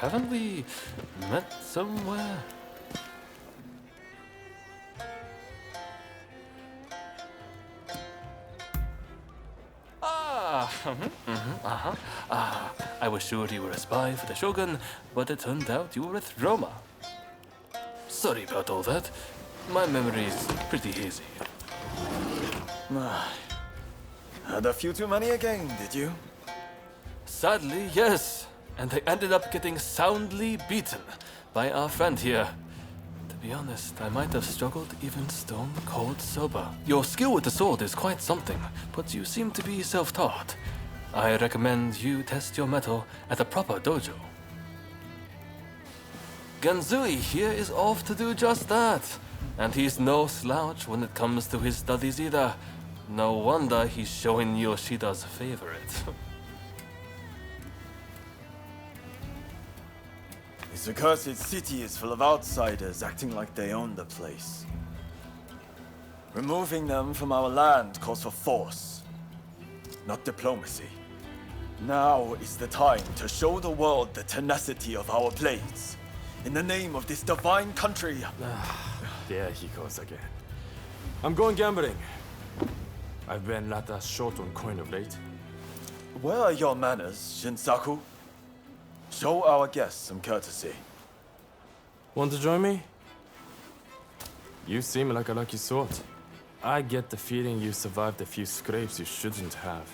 haven't we met somewhere? I was sure you were a spy for the Shogun, but it turned out you were with Roma. Sorry about all that. My memory is pretty hazy. Had a few too many again, did you? Sadly, yes. And I ended up getting soundly beaten by our friend here. To be honest, I might have struggled even stone cold sober. Your skill with the sword is quite something, but you seem to be self-taught. I recommend you test your mettle at a proper dojo. Ganzui here is off to do just that. And he's no slouch when it comes to his studies either. No wonder he's showing Yoshida's favorite. This accursed city is full of outsiders acting like they own the place. Removing them from our land calls for force, not diplomacy. Now is the time to show the world the tenacity of our blades. In the name of this divine country. There he goes again. I'm going gambling. I've been rather short on coin of late. Where are your manners, Shinsaku? Show our guests some courtesy. Want to join me? You seem like a lucky sort. I get the feeling you survived a few scrapes you shouldn't have.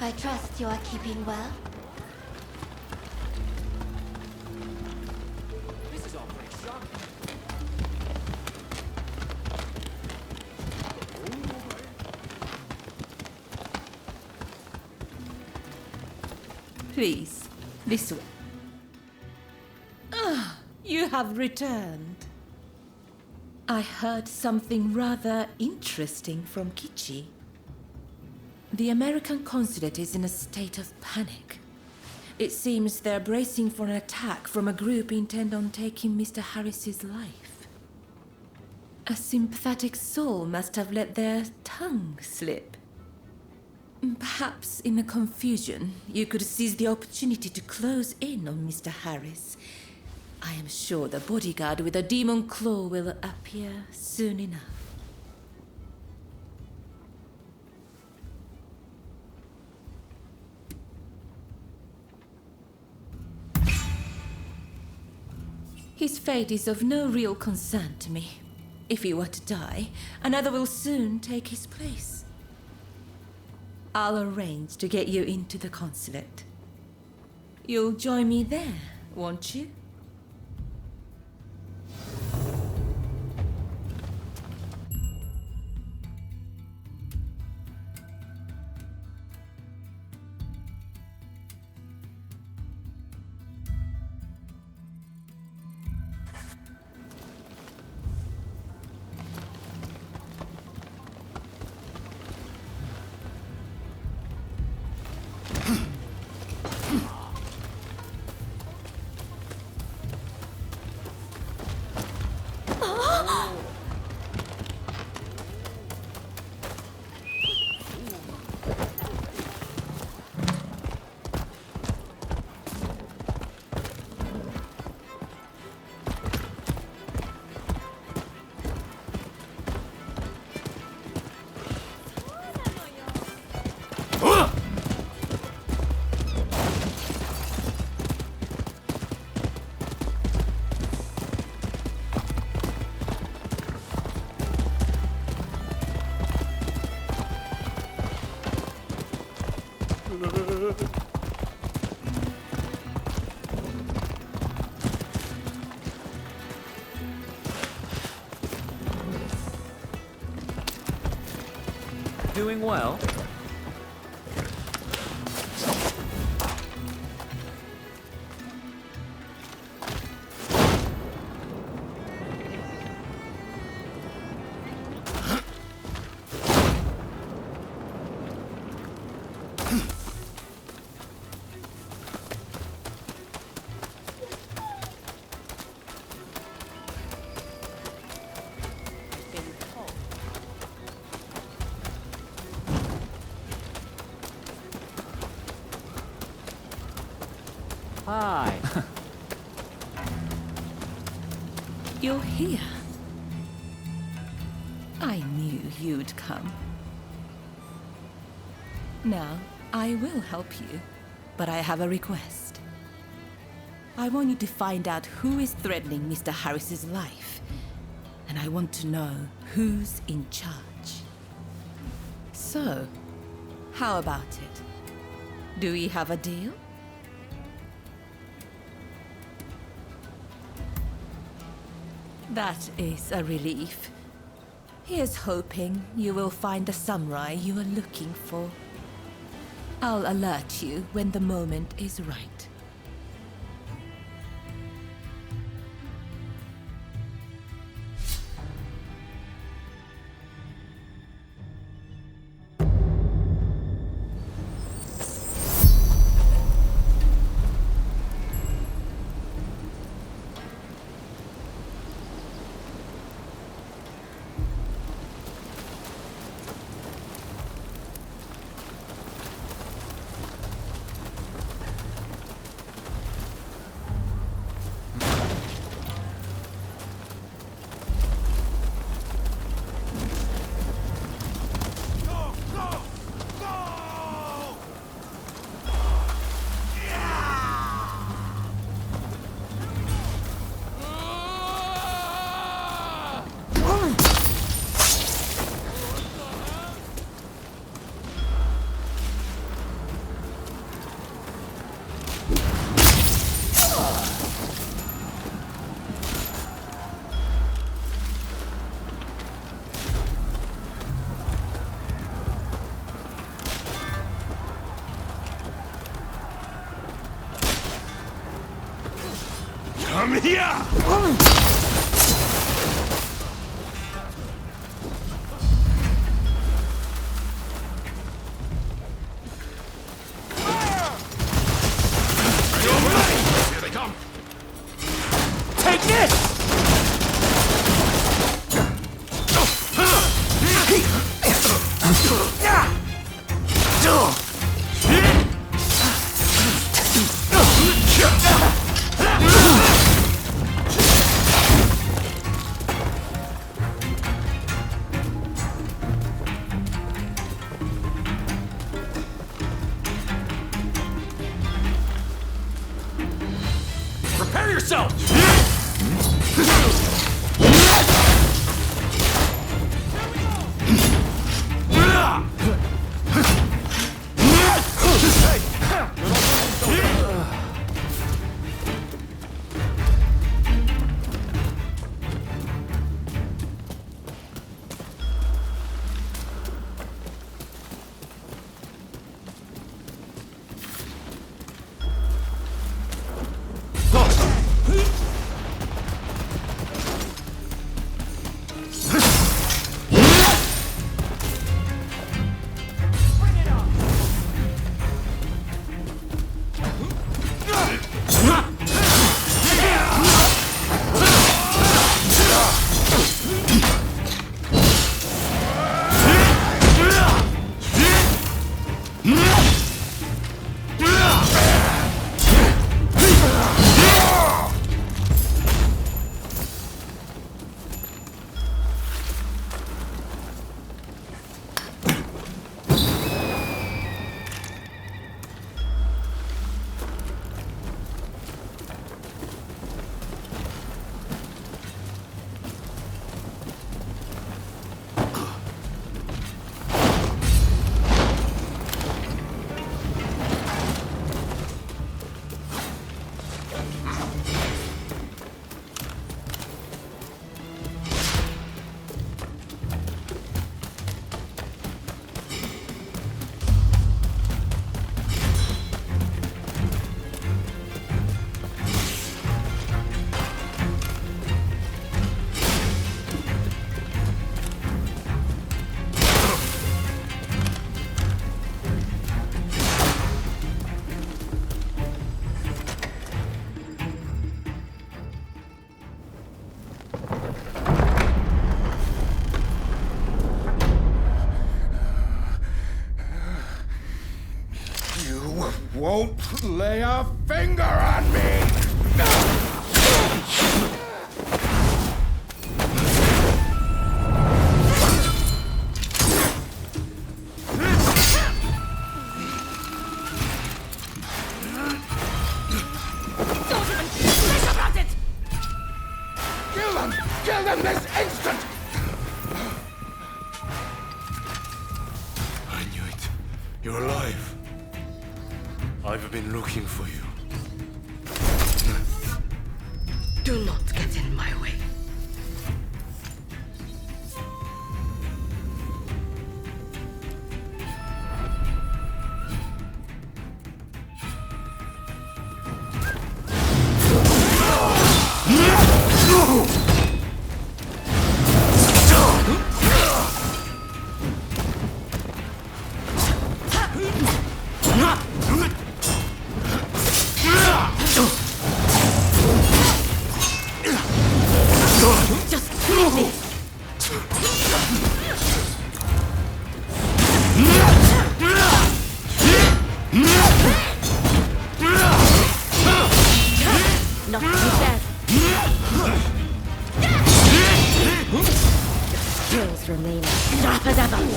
I trust you are keeping well. This is all pretty shocking. Please, this way. Ah, you have returned. I heard something rather interesting from Kichi. The American consulate is in a state of panic. It seems they're bracing for an attack from a group intent on taking Mr. Harris's life. A sympathetic soul must have let their tongue slip. Perhaps in the confusion, you could seize the opportunity to close in on Mr. Harris. I am sure the bodyguard with a demon claw will appear soon enough. His fate is of no real concern to me. If he were to die, another will soon take his place. I'll arrange to get you into the consulate. You'll join me there, won't you? Doing well. Hi. You're here. I knew you'd come. Now, I will help you, but I have a request. I want you to find out who is threatening Mr. Harris's life, and I want to know who's in charge. So, how about it? Do we have a deal? That is a relief. Here's hoping you will find the samurai you are looking for. I'll alert you when the moment is right. Come here! Here they come! Take this! Prepare yourself! won't lay a finger on me! Kill them! Kill them this instant! I knew it. You're alive. I've been looking for you. Do not get in my way. Just kill me! Not too bad. Skills remain sharp as ever. Come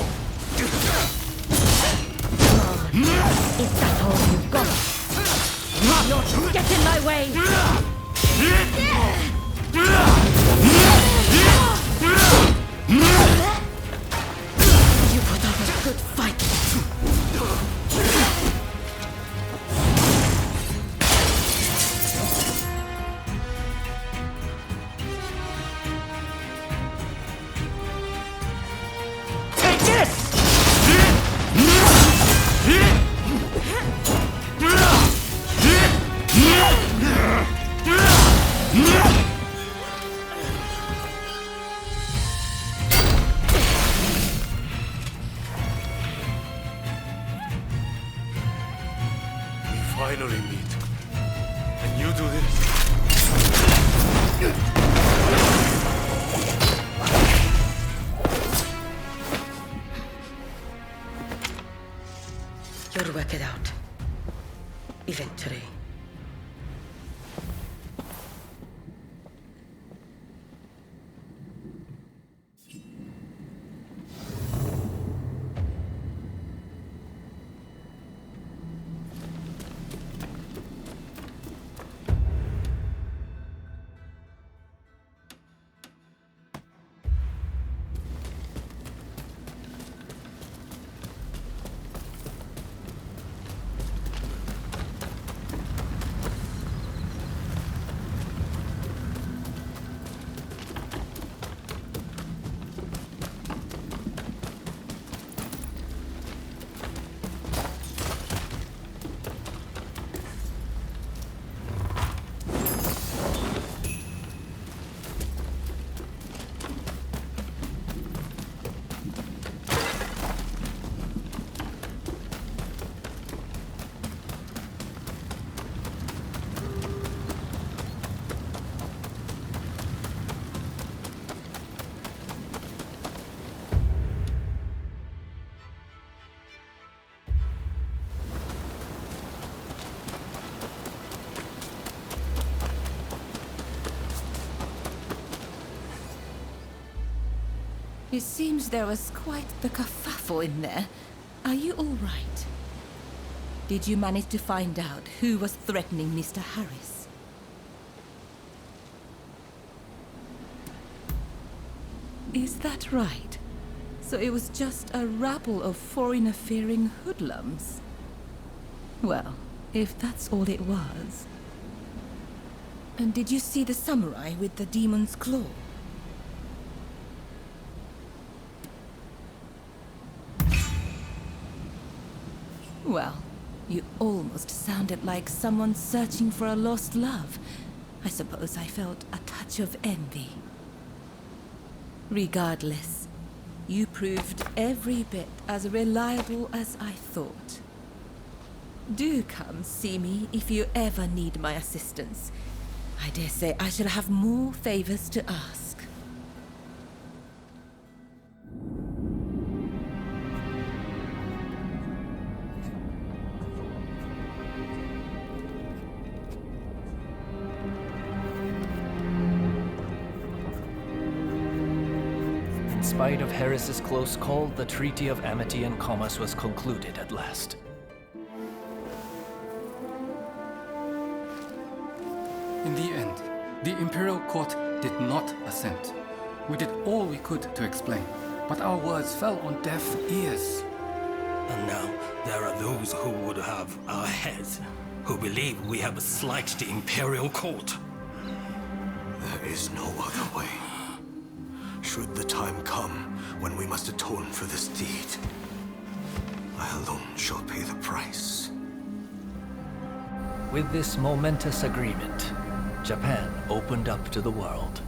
on. Is that all you've got? Not get in my way! You put up a good fight. Take this! We finally meet. And you do this? You'll work it out. Eventually. It seems there was quite the kerfuffle in there. Are you all right? Did you manage to find out who was threatening Mr. Harris? Is that right? So it was just a rabble of foreigner-fearing hoodlums? Well, if that's all it was. And did you see the samurai with the demon's claw? Well, you almost sounded like someone searching for a lost love. I suppose I felt a touch of envy. Regardless, you proved every bit as reliable as I thought. Do come see me if you ever need my assistance. I dare say I shall have more favors to ask. spite of Harris's close call, the Treaty of Amity and Commerce was concluded at last. In the end, the Imperial Court did not assent. We did all we could to explain, but our words fell on deaf ears. And now there are those who would have our heads, who believe we have slighted the Imperial Court. There is no other way. Should the time come when we must atone for this deed, I alone shall pay the price. With this momentous agreement, Japan opened up to the world.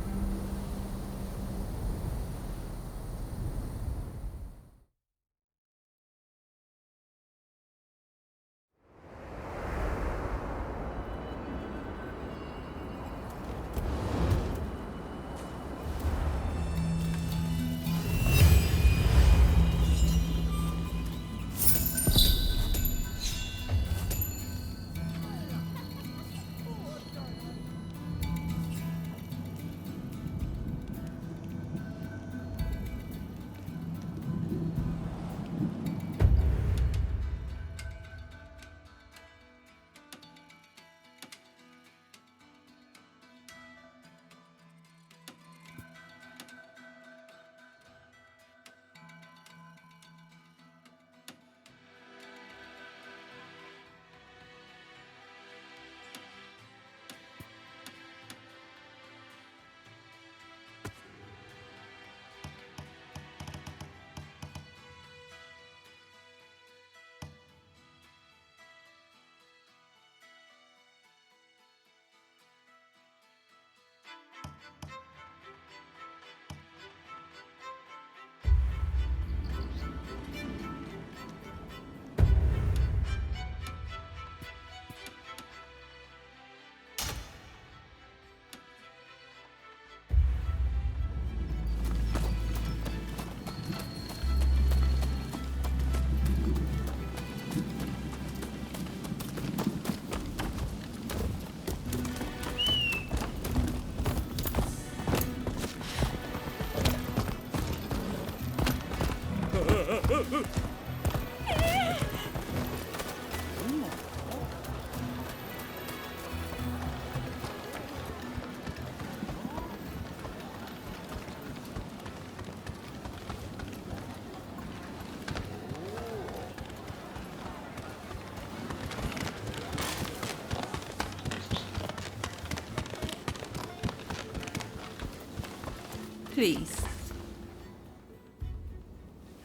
Please.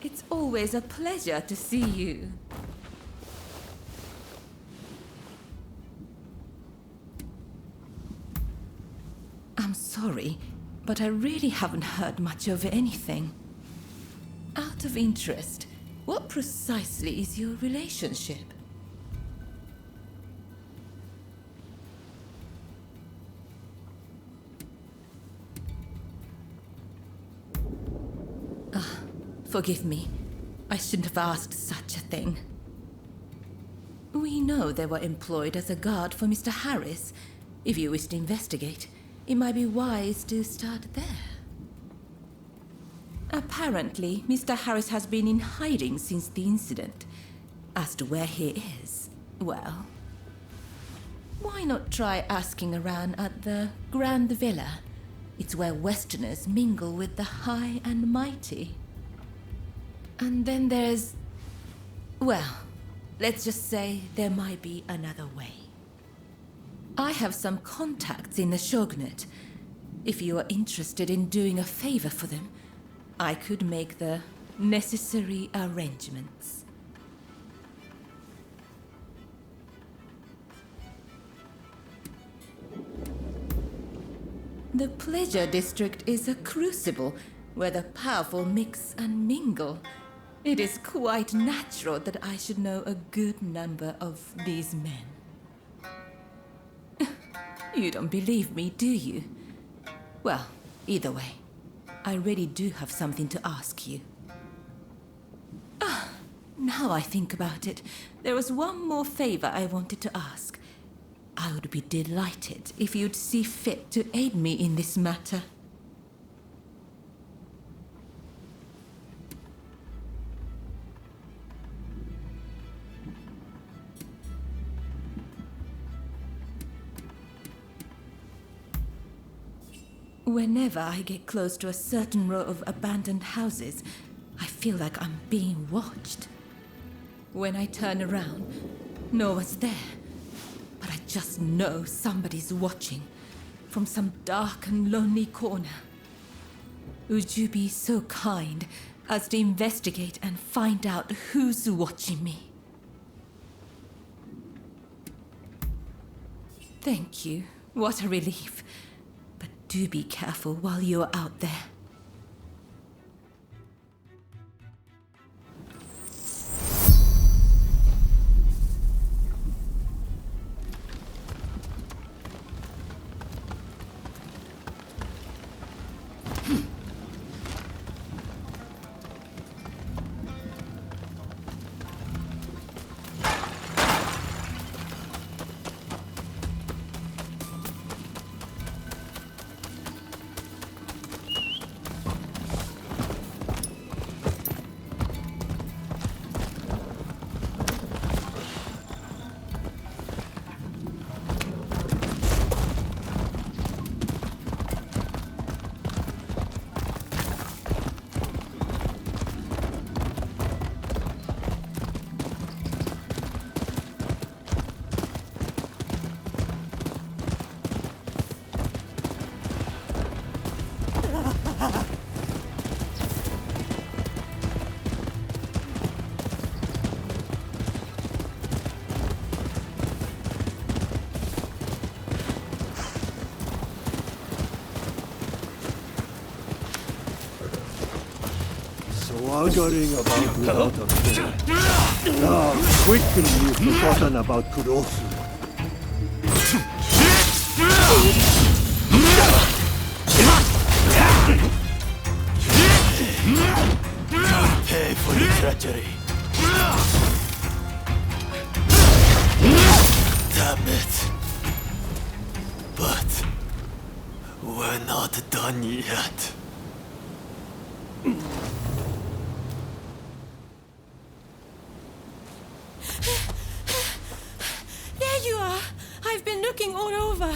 It's always a pleasure to see you. I'm sorry, but I really haven't heard much of anything. Out of interest, what precisely is your relationship? Forgive me. I shouldn't have asked such a thing. We know they were employed as a guard for Mr. Harris. If you wish to investigate, it might be wise to start there. Apparently, Mr. Harris has been in hiding since the incident. As to where he is, well, why not try asking around at the Grand Villa? It's where Westerners mingle with the high and mighty. And then there's... well, let's just say there might be another way. I have some contacts in the Shogunate. If you are interested in doing a favor for them, I could make the necessary arrangements. The Pleasure District is a crucible where the powerful mix and mingle. It is quite natural that I should know a good number of these men. You don't believe me, do you? Well, either way, I really do have something to ask you. Now I think about it, there was one more favor I wanted to ask. I would be delighted if you'd see fit to aid me in this matter. Whenever I get close to a certain row of abandoned houses, I feel like I'm being watched. When I turn around, no one's there, but I just know somebody's watching from some dark and lonely corner. Would you be so kind as to investigate and find out who's watching me? Thank you. What a relief. But do be careful while you're out there. Swaggering about without a fear. Now, quickly you've forgotten about Kurosu. Pay for your treachery. Damn it. But we're not done yet. There you are! I've been looking all over.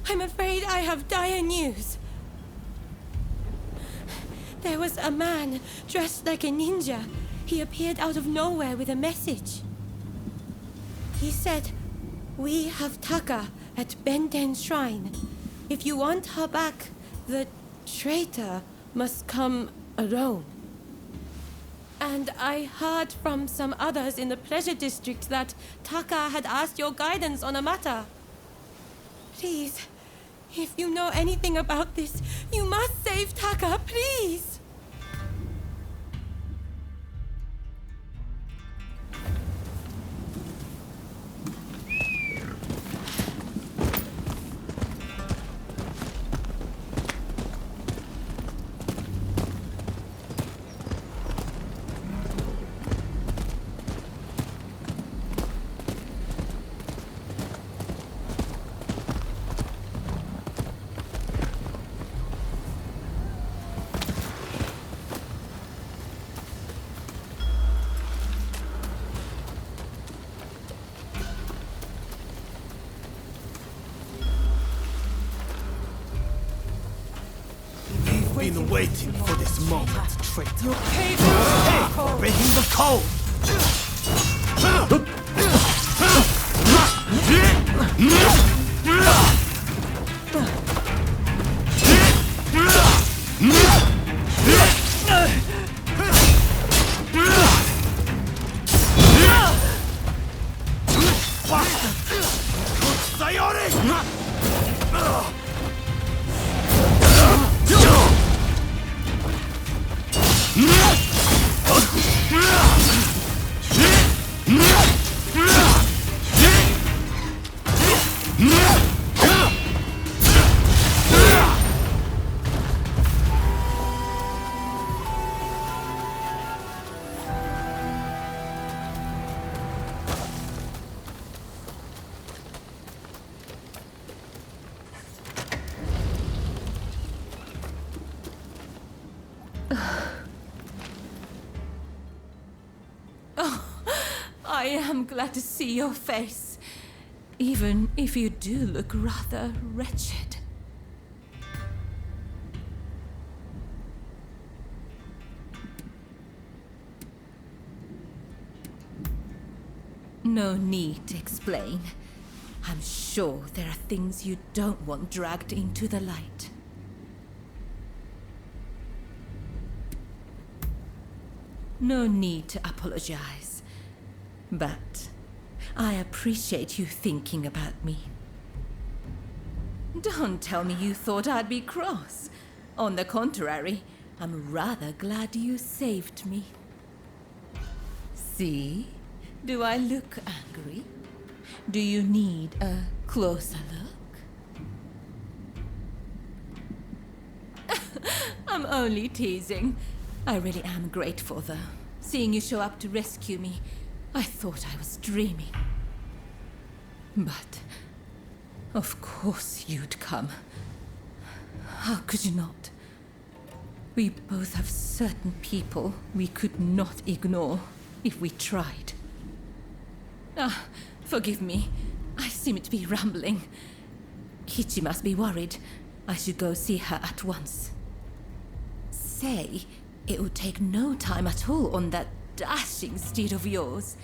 I'm afraid I have dire news. There was a man dressed like a ninja. He appeared out of nowhere with a message. He said, "We have Taka at Benten's shrine. If you want her back, the traitor must come alone." And I heard from some others in the pleasure district that Taka had asked your guidance on a matter. Please, if you know anything about this, you must save Taka, please! Been waiting for this moment, traitor. You paid for Breaking the code! I am glad to see your face, even if you do look rather wretched. No need to explain. I'm sure there are things you don't want dragged into the light. No need to apologize. But I appreciate you thinking about me. Don't tell me you thought I'd be cross. On the contrary, I'm rather glad you saved me. See? Do I look angry? Do you need a closer look? I'm only teasing. I really am grateful, though. Seeing you show up to rescue me, I thought I was dreaming. But, of course you'd come. How could you not? We both have certain people we could not ignore if we tried. Ah, forgive me. I seem to be rambling. Kichi must be worried. I should go see her at once. Say, it would take no time at all on that dashing steed of yours.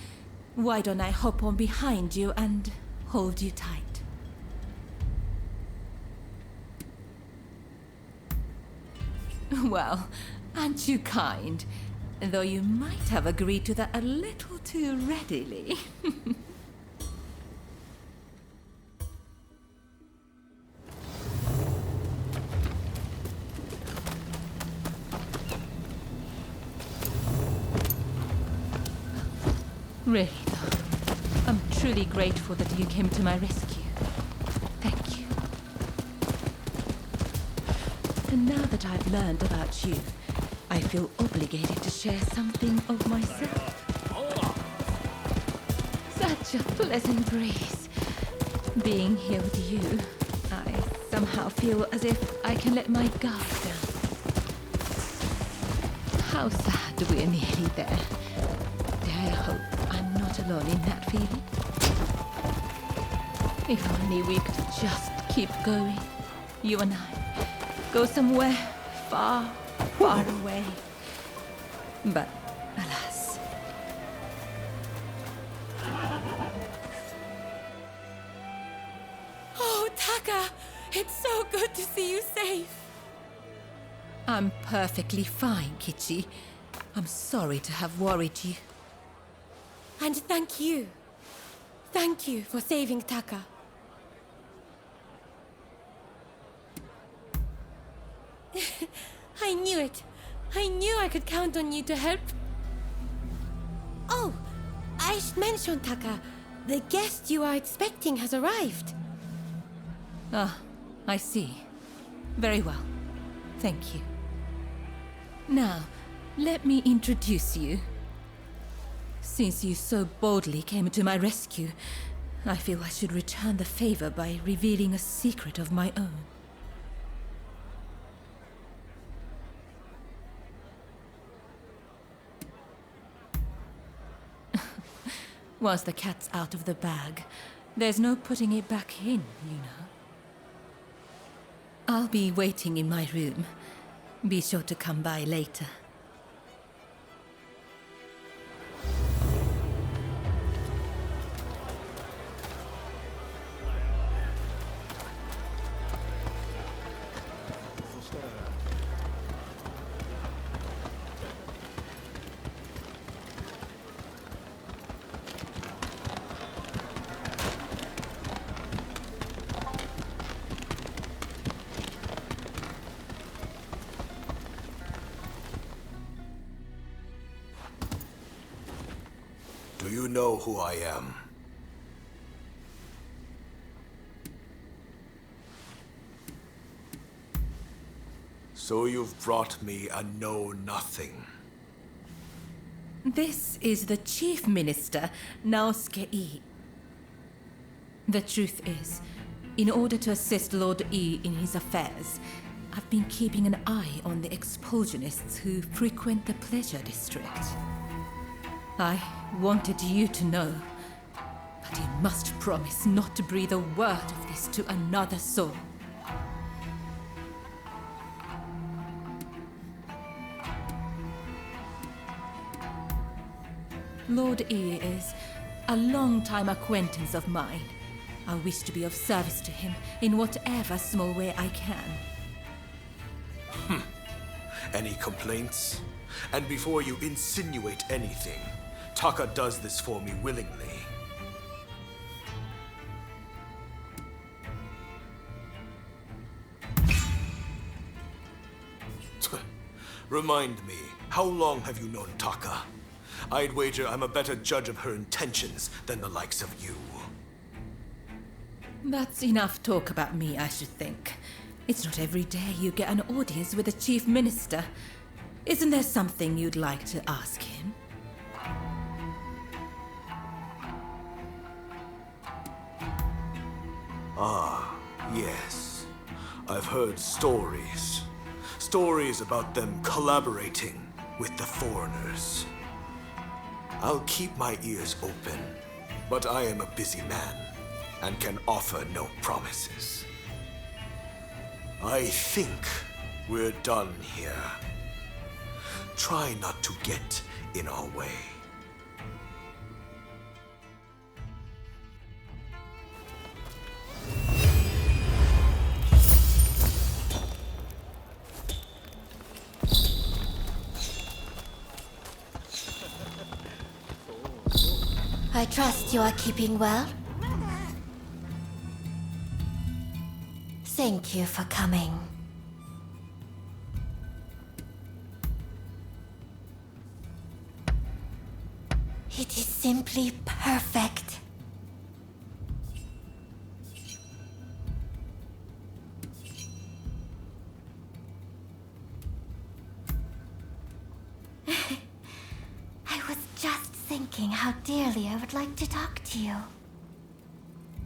Why don't I hop on behind you and hold you tight? Well, aren't you kind? Though you might have agreed to that a little too readily. Really, though, I'm truly grateful that you came to my rescue. Thank you. And now that I've learned about you, I feel obligated to share something of myself. Such a pleasant breeze. Being here with you, I somehow feel as if I can let my guard down. How sad we're nearly there. I hope I'm not alone in that feeling. If only we could just keep going, you and I. Go somewhere far, far away. But, alas. Oh, Taka! It's so good to see you safe! I'm perfectly fine, Kichi. I'm sorry to have worried you. And thank you. Thank you for saving Taka. I knew it. I knew I could count on you to help. Oh, I should mention, Taka. The guest you are expecting has arrived. Ah, I see. Very well. Thank you. Now, let me introduce you. Since you so boldly came to my rescue, I feel I should return the favor by revealing a secret of my own. Once the cat's out of the bag, there's no putting it back in, you know. I'll be waiting in my room. Be sure to come by later. Do you know who I am? So you've brought me a know-nothing. This is the Chief Minister, Naosuke I. The truth is, in order to assist Lord I in his affairs, I've been keeping an eye on the expulsionists who frequent the Pleasure District. I wanted you to know, but you must promise not to breathe a word of this to another soul. Lord E is a long-time acquaintance of mine. I wish to be of service to him in whatever small way I can. Any complaints? And before you insinuate anything, Taka does this for me willingly. Remind me, how long have you known Taka? I'd wager I'm a better judge of her intentions than the likes of you. That's enough talk about me, I should think. It's not every day you get an audience with the Chief Minister. Isn't there something you'd like to ask him? Ah, yes. I've heard stories. Stories about them collaborating with the foreigners. I'll keep my ears open, but I am a busy man and can offer no promises. I think we're done here. Try not to get in our way. I trust you are keeping well. Thank you for coming. It is simply perfect. I was just thinking how dearly I would like to talk to you.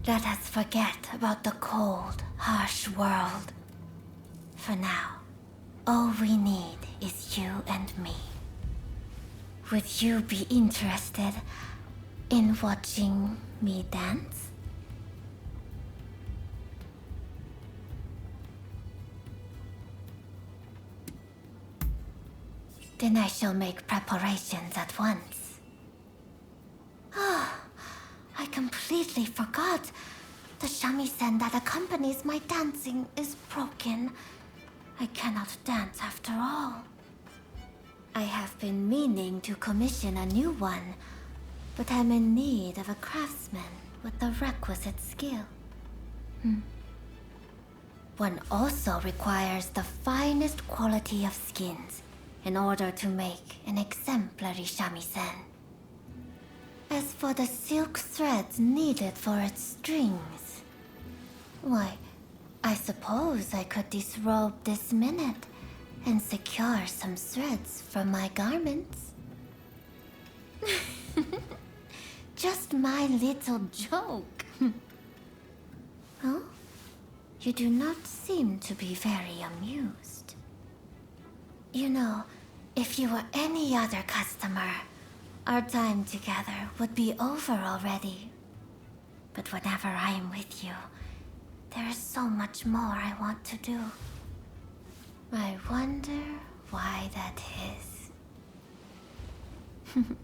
Let us forget about the cold, harsh world. For now, all we need is you and me. Would you be interested in watching me dance? Then I shall make preparations at once. Ah, I completely forgot. The shamisen that accompanies my dancing is broken. I cannot dance after all. I have been meaning to commission a new one, but I'm in need of a craftsman with the requisite skill. One also requires the finest quality of skins in order to make an exemplary shamisen. As for the silk threads needed for its strings, why, I suppose I could disrobe this minute and secure some threads from my garments. Just my little joke. Oh? You do not seem to be very amused. You know, if you were any other customer, our time together would be over already. But whenever I am with you, there is so much more I want to do. I wonder why that is.